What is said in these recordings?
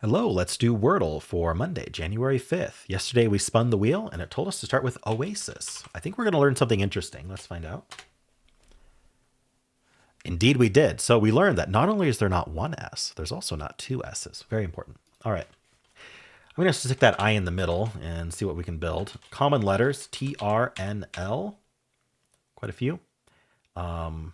Hello, let's do Wordle for Monday, January 5th. Yesterday we spun the wheel and it told us to start with Oasis. I think we're going to learn something interesting. Let's find out. Indeed, we did. So we learned that not only is there not one S, there's also not two S's. Very important. All right. I'm going to stick that I in the middle and see what we can build. Common letters, T, R, N, L. Quite a few. With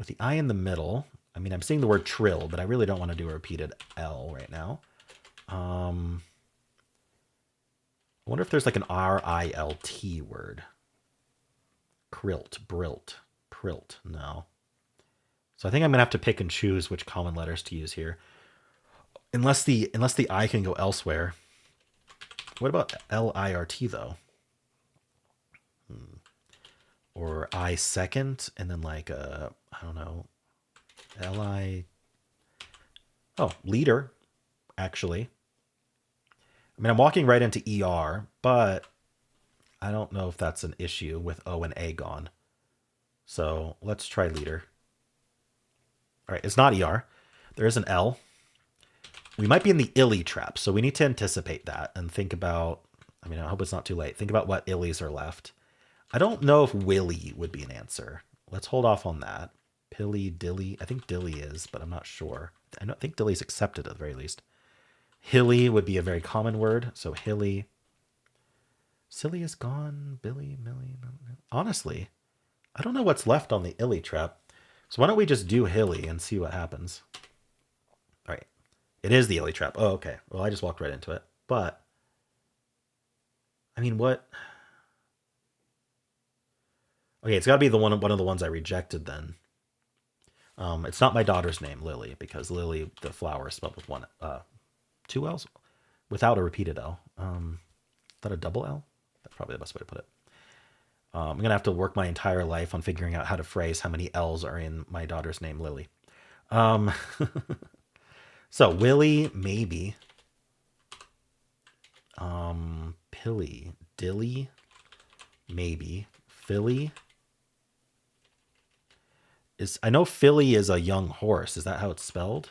the I in the middle, I mean, I'm seeing the word trill, but I really don't want to do a repeated L right now. I wonder if there's like an R-I-L-T word. Krilt, brilt, prilt. No. So I think I'm gonna have to pick and choose which common letters to use here. Unless the I can go elsewhere. What about L-I-R-T though? Or I second, and then like I don't know, L-I. Oh, leader, actually. I mean, I'm walking right into ER, but I don't know if that's an issue with O and A gone. So let's try leader. All right, it's not ER. There is an L. We might be in the illy trap, so we need to anticipate that and think about, I mean, I hope it's not too late. Think about what illies are left. I don't know if willy would be an answer. Let's hold off on that. Pilly, dilly. I think dilly is, but I'm not sure. I don't think dilly's accepted at the very least. Hilly would be a very common word, so hilly. Silly is gone. Billy, Millie. Honestly, I don't know what's left on the illy trap. So why don't we just do hilly and see what happens? All right. It is the illy trap. Oh, okay. Well, I just walked right into it. But, I mean, what? Okay, it's got to be one of the ones I rejected then. It's not my daughter's name, Lily, because Lily, the flower, is spelled with two L's without a repeated L. Is that a double L? That's probably the best way to put it. I'm going to have to work my entire life on figuring out how to phrase how many L's are in my daughter's name, Lily. So, Willy, maybe. Pilly, Dilly, maybe. Philly. I know Philly is a young horse. Is that how it's spelled?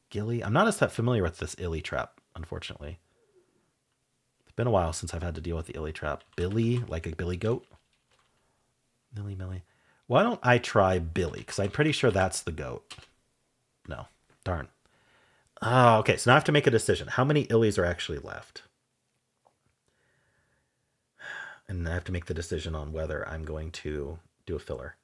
Gilly? I'm not as that familiar with this illy trap, unfortunately. It's been a while since I've had to deal with the illy trap. Billy, like a billy goat. Millie, Millie. Why don't I try Billy? Because I'm pretty sure that's the goat. No. Darn. Oh, okay, so now I have to make a decision. How many illies are actually left? And I have to make the decision on whether I'm going to do a filler.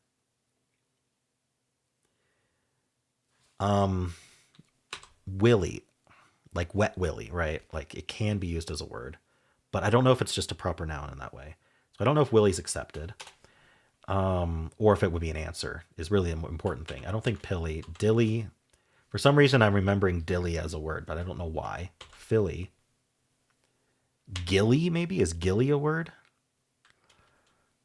Willy, like wet willy, right? Like it can be used as a word, but I don't know if it's just a proper noun in that way. So I don't know if willy's accepted, or if it would be an answer is really an important thing. I don't think pilly, dilly. For some reason, I'm remembering dilly as a word, but I don't know why. Philly, gilly maybe is gilly a word?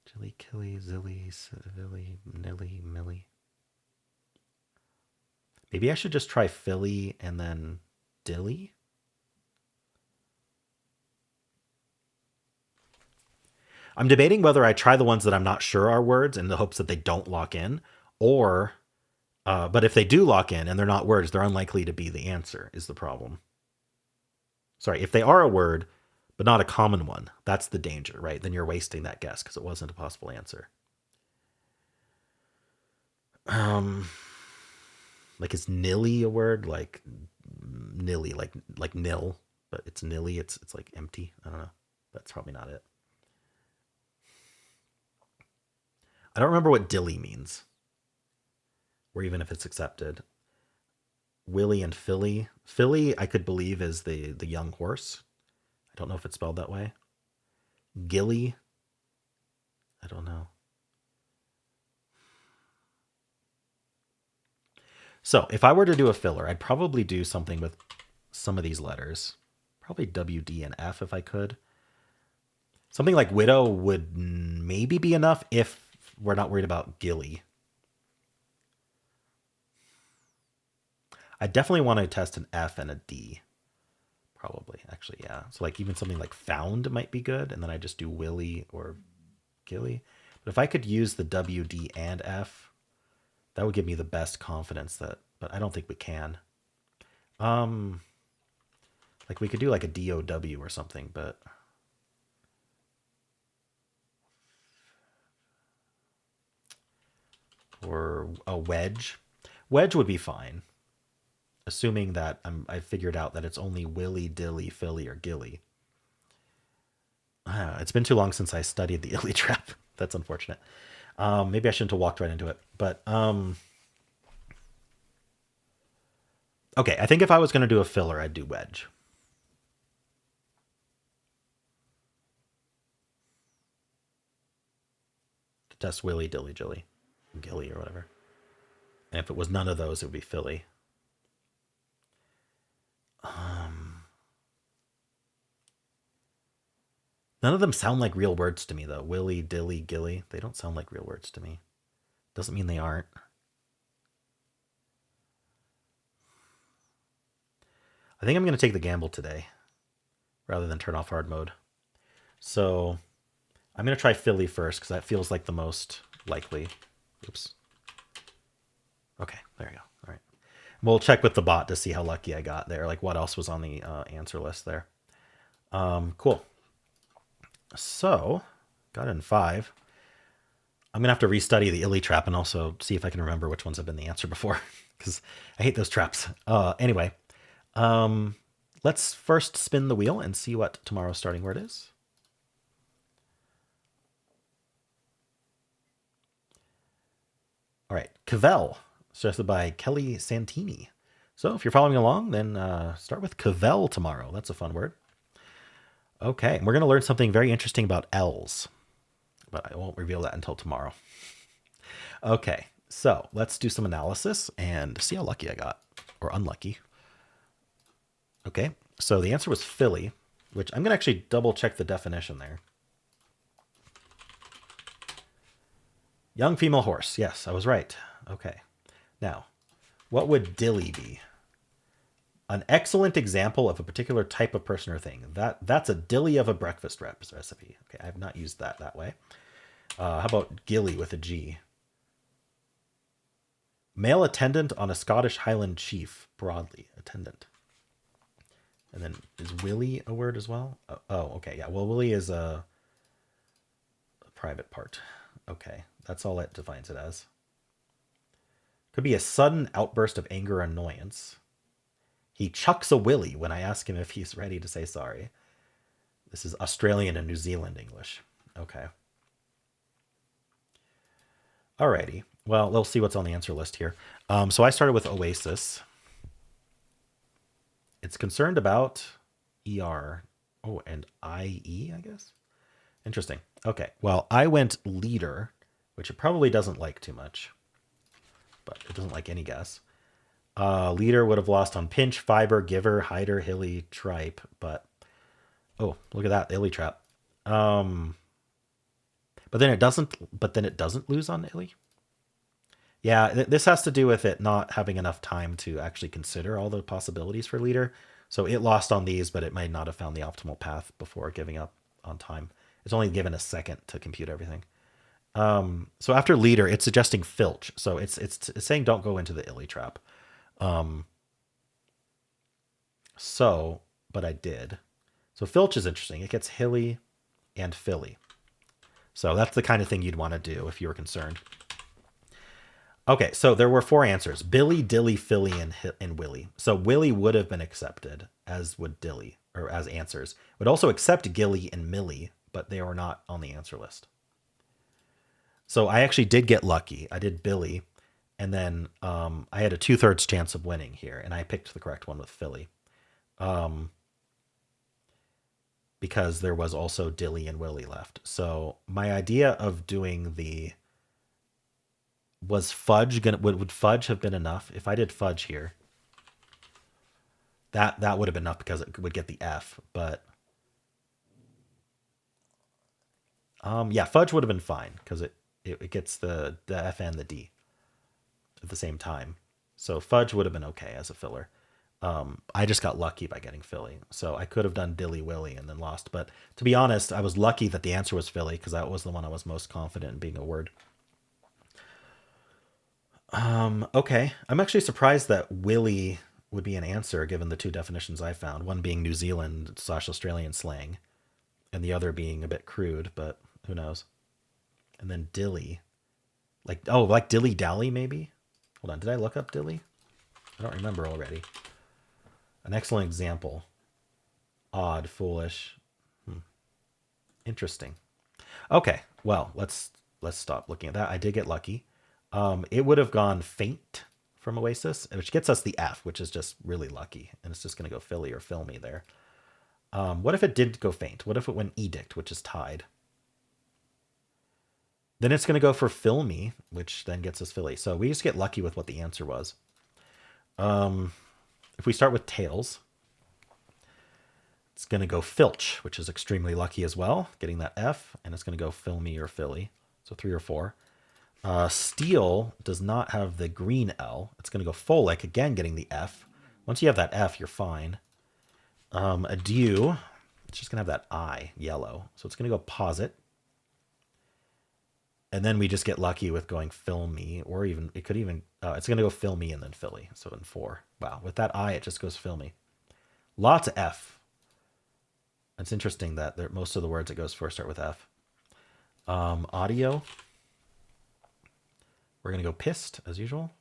Jilly, killy, zilly, silly, nilly, milly. Maybe I should just try Philly and then Dilly. I'm debating whether I try the ones that I'm not sure are words in the hopes that they don't lock in, or, but if they do lock in and they're not words, they're unlikely to be the answer, is the problem. Sorry, if they are a word, but not a common one, that's the danger, right? Then you're wasting that guess because it wasn't a possible answer. Like is nilly a word? Like nilly, like nil, but it's nilly. It's like empty. I don't know. That's probably not it. I don't remember what dilly means, or even if it's accepted. Willy and Philly. Philly, I could believe is the young horse. I don't know if it's spelled that way. Gilly. I don't know. So if I were to do a filler, I'd probably do something with some of these letters. Probably W, D, and F if I could. Something like widow would maybe be enough if we're not worried about gilly. I definitely want to test an F and a D. Probably, actually, yeah. So like even something like found might be good, and then I just do willy or gilly. But if I could use the W, D, and F, that would give me the best confidence that, but I don't think we can. Like we could do like a DOW or something, but or a wedge. Wedge would be fine, assuming that I figured out that it's only Willy, Dilly, Philly, or Gilly. It's been too long since I studied the Illy trap. That's unfortunate. Maybe I shouldn't have walked right into it. But okay, I think if I was going to do a filler, I'd do wedge. To test Willy, Dilly, Jilly, Gilly, or whatever. And if it was none of those, it would be Philly. None of them sound like real words to me, though. Willy, Dilly, Gilly. They don't sound like real words to me. Doesn't mean they aren't. I think I'm going to take the gamble today rather than turn off hard mode. So I'm going to try Philly first because that feels like the most likely. Oops. Okay, there you go. All right. We'll check with the bot to see how lucky I got there, like what else was on the answer list there. Cool. So, got it in 5. I'm going to have to restudy the Illy trap and also see if I can remember which ones have been the answer before, because I hate those traps. Anyway, let's first spin the wheel and see what tomorrow's starting word is. All right, Cavell, suggested by Kelly Santini. So if you're following along, then start with Cavell tomorrow. That's a fun word. Okay, and we're going to learn something very interesting about L's, but I won't reveal that until tomorrow. Okay, so let's do some analysis and see how lucky I got, or unlucky. Okay, so the answer was Philly, which I'm going to actually double check the definition there. Young female horse. Yes, I was right. Okay. Now, what would Dilly be? An excellent example of a particular type of person or thing. That's a dilly of a breakfast recipe. Okay, I have not used that way. How about Gilly with a G? Male attendant on a Scottish Highland chief, broadly. Attendant. And then is Willy a word as well? Oh, okay. Yeah, well, Willy is a private part. Okay, that's all it defines it as. Could be a sudden outburst of anger or annoyance. He chucks a willy when I ask him if he's ready to say sorry. This is Australian and New Zealand English. Okay. Alrighty. Well, let's see what's on the answer list here. So I started with Oasis. It's concerned about ER. Oh, and IE, I guess? Interesting. Okay. Well, I went leader, which it probably doesn't like too much. But it doesn't like any guess. Leader would have lost on pinch, fiber, giver, hider, hilly, tripe, but oh, look at that illy trap. But then it doesn't lose on illy. Yeah, this has to do with it not having enough time to actually consider all the possibilities for leader. So it lost on these, but it might not have found the optimal path before giving up on time. It's only given a second to compute everything. So after leader, it's suggesting filch. So it's saying don't go into the illy trap. But I did. So filch is interesting. It gets hilly and Philly. So that's the kind of thing you'd want to do if you were concerned. Okay, so there were 4 answers. Billy, Dilly, Philly, and Willy. So Willy would have been accepted, as would Dilly, or as answers. Would also accept Gilly and Millie, but they were not on the answer list. So I actually did get lucky. I did Billy, and then I had a 2/3 chance of winning here, and I picked the correct one with Philly. Because there was also Dilly and Willy left. So my idea of doing was fudge would fudge have been enough? If I did fudge here, that would have been enough because it would get the F, but yeah, fudge would have been fine because it gets the F and the D at the same time. So fudge would have been okay as a filler. I just got lucky by getting Philly. So I could have done Dilly Willy and then lost. But to be honest, I was lucky that the answer was Philly because that was the one I was most confident in being a word. Okay. I'm actually surprised that Willy would be an answer given the two definitions I found, one being New Zealand/Australian slang, and the other being a bit crude, but who knows. And then dilly. Like dilly dally maybe? Hold on, did I look up dilly? I don't remember already. An excellent example. Odd, foolish. Interesting. Okay, well, let's stop looking at that. I did get lucky. It would have gone faint from Oasis, which gets us the F, which is just really lucky. And it's just going to go Philly or filmy there. What if it did go faint? What if it went edict, which is tied? Then it's going to go for filmy, which then gets us Philly. So we just get lucky with what the answer was. If we start with tails, it's going to go filch, which is extremely lucky as well, getting that F, and it's going to go filmy or Philly. So 3 or 4. Steel does not have the green L. It's going to go folic, again getting the F. Once you have that F, you're fine. Adieu, it's just going to have that I, yellow. So it's going to go posit. And then we just get lucky with going filmy, or even, it could even, it's going to go filmy and then Philly. So in 4. Wow, with that I, it just goes filmy. Lots of F. It's interesting that most of the words it goes for start with F. Audio. We're going to go pissed, as usual.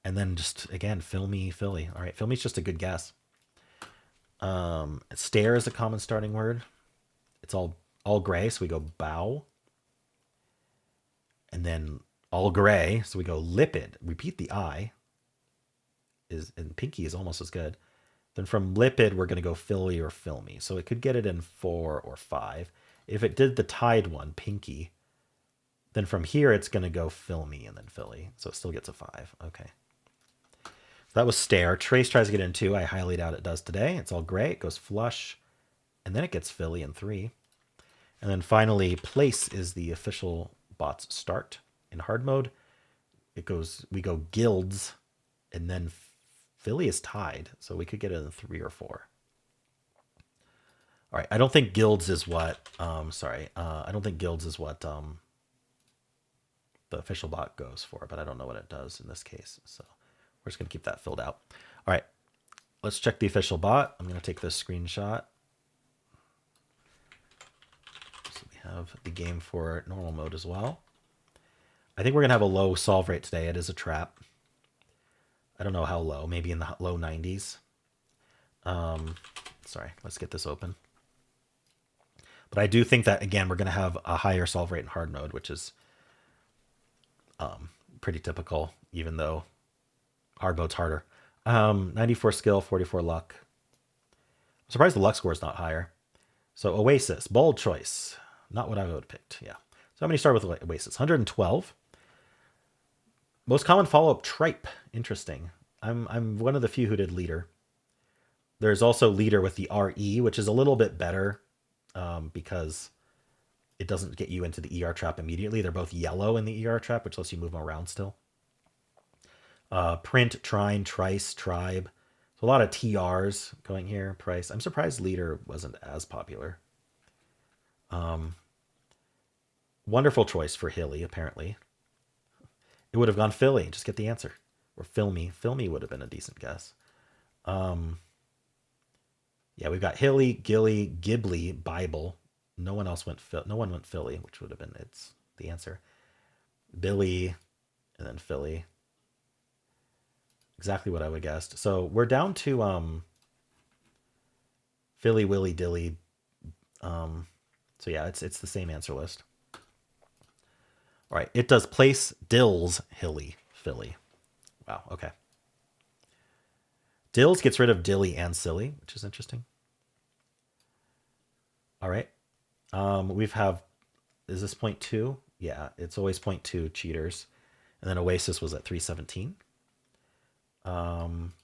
And then just, again, filmy, Philly. All right, filmy's just a good guess. Stare is a common starting word. It's all gray, so we go bow. And then all gray, so we go lipid. Repeat the I. And pinky is almost as good. Then from lipid, we're going to go Philly or filmy. So it could get it in 4 or 5. If it did the tied one, pinky, then from here, it's going to go filmy and then Philly. So it still gets a 5. Okay. So that was stare. Trace tries to get in 2. I highly doubt it does today. It's all gray. It goes flush. And then it gets Philly in 3. And then finally, place is the official bot's start. In hard mode, we go guilds, and then Philly is tied, so we could get it in 3 or 4. All right, I don't think guilds is what, I don't think guilds is what the official bot goes for, but I don't know what it does in this case, so we're just going to keep that filled out. All right, let's check the official bot. I'm going to take this screenshot. So we have the game for normal mode as well. I think we're going to have a low solve rate today. It is a trap. I don't know how low, maybe in the low 90s. Sorry, let's get this open. But I do think that, again, we're going to have a higher solve rate in hard mode, which is pretty typical, even though hard mode's harder. 94 skill, 44 luck. I'm surprised the luck score is not higher. So Oasis, bold choice. Not what I would have picked, yeah. So how many start with Oasis? 112. Most common follow-up, tripe. Interesting. I'm one of the few who did leader. There's also leader with the RE, which is a little bit better because it doesn't get you into the ER trap immediately. They're both yellow in the ER trap, which lets you move them around still. Print, trine, trice, tribe. So a lot of TRs going here. Price. I'm surprised leader wasn't as popular. Wonderful choice for Hilly, apparently. It would have gone Philly. Just get the answer. Or filmy. Filmy would have been a decent guess. Yeah, we've got Hilly, Gilly, Ghibli, Bible. No one went Philly, which would have been the answer. Billy, and then Philly. Exactly what I would have guessed. So we're down to Philly, Willy, Dilly. So yeah, it's the same answer list. All right, it does place, Dills, Hilly, Philly. Wow, okay. Dills gets rid of Dilly and Silly, which is interesting. All right. Is this 0.2? Yeah, it's always 0.2 cheaters. And then Oasis was at 317. Ooh,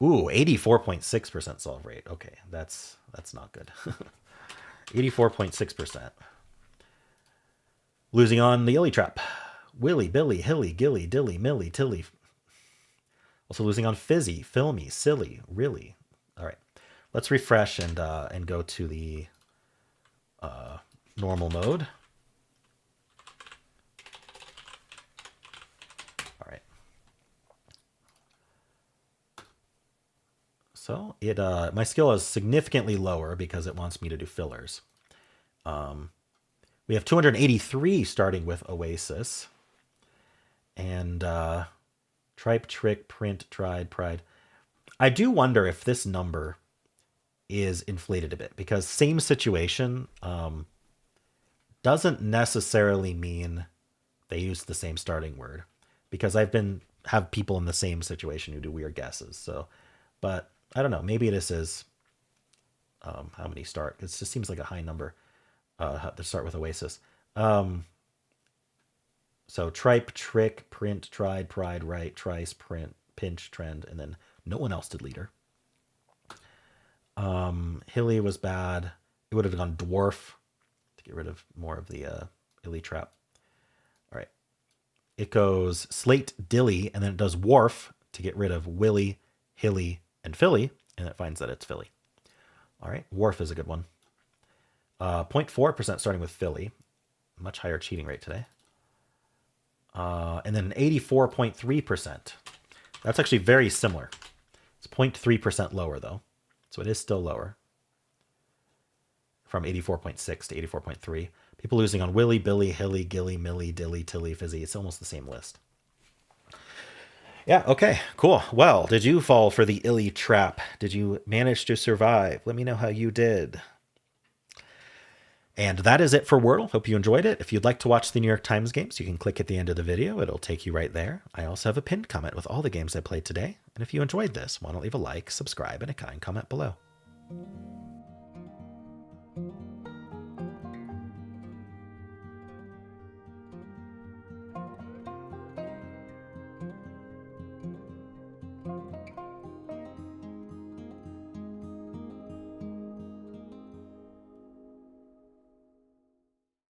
84.6% solve rate. Okay, that's not good. 84.6%. Losing on the Illy trap. Willy, Billy, Hilly, Gilly, Dilly, Millie, Tilly. Also losing on Fizzy, Filmy, Silly, Really. All right, let's refresh and go to the normal mode. All right. So it my skill is significantly lower because it wants me to do fillers. We have 283 starting with Oasis. And tripe, trick, print, tried, pride. I do wonder if this number is inflated a bit because same situation doesn't necessarily mean they use the same starting word, because have people in the same situation who do weird guesses. So, but I don't know. Maybe this is how many start. It just seems like a high number to start with Oasis. So tripe, trick, print, tried, pride, right, trice, print, pinch, trend, and then no one else did leader. Hilly was bad. It would have gone dwarf to get rid of more of the illy trap. All right. It goes slate, dilly, and then it does wharf to get rid of willy, hilly, and filly, and it finds that it's filly. All right. Wharf is a good one. 0.4% starting with filly. Much higher cheating rate today. And then 84.3%. That's actually very similar. It's 0.3% lower, though. So it is still lower. From 84.6 to 84.3. People losing on Willy, Billy, Hilly, Gilly, Millie, Dilly, Tilly, Fizzy. It's almost the same list. Yeah, okay, cool. Well, did you fall for the illy trap? Did you manage to survive? Let me know how you did. And that is it for Wordle. Hope you enjoyed it. If you'd like to watch the New York Times games, you can click at the end of the video. It'll take you right there. I also have a pinned comment with all the games I played today. And if you enjoyed this, why don't leave a like, subscribe, and a kind comment below.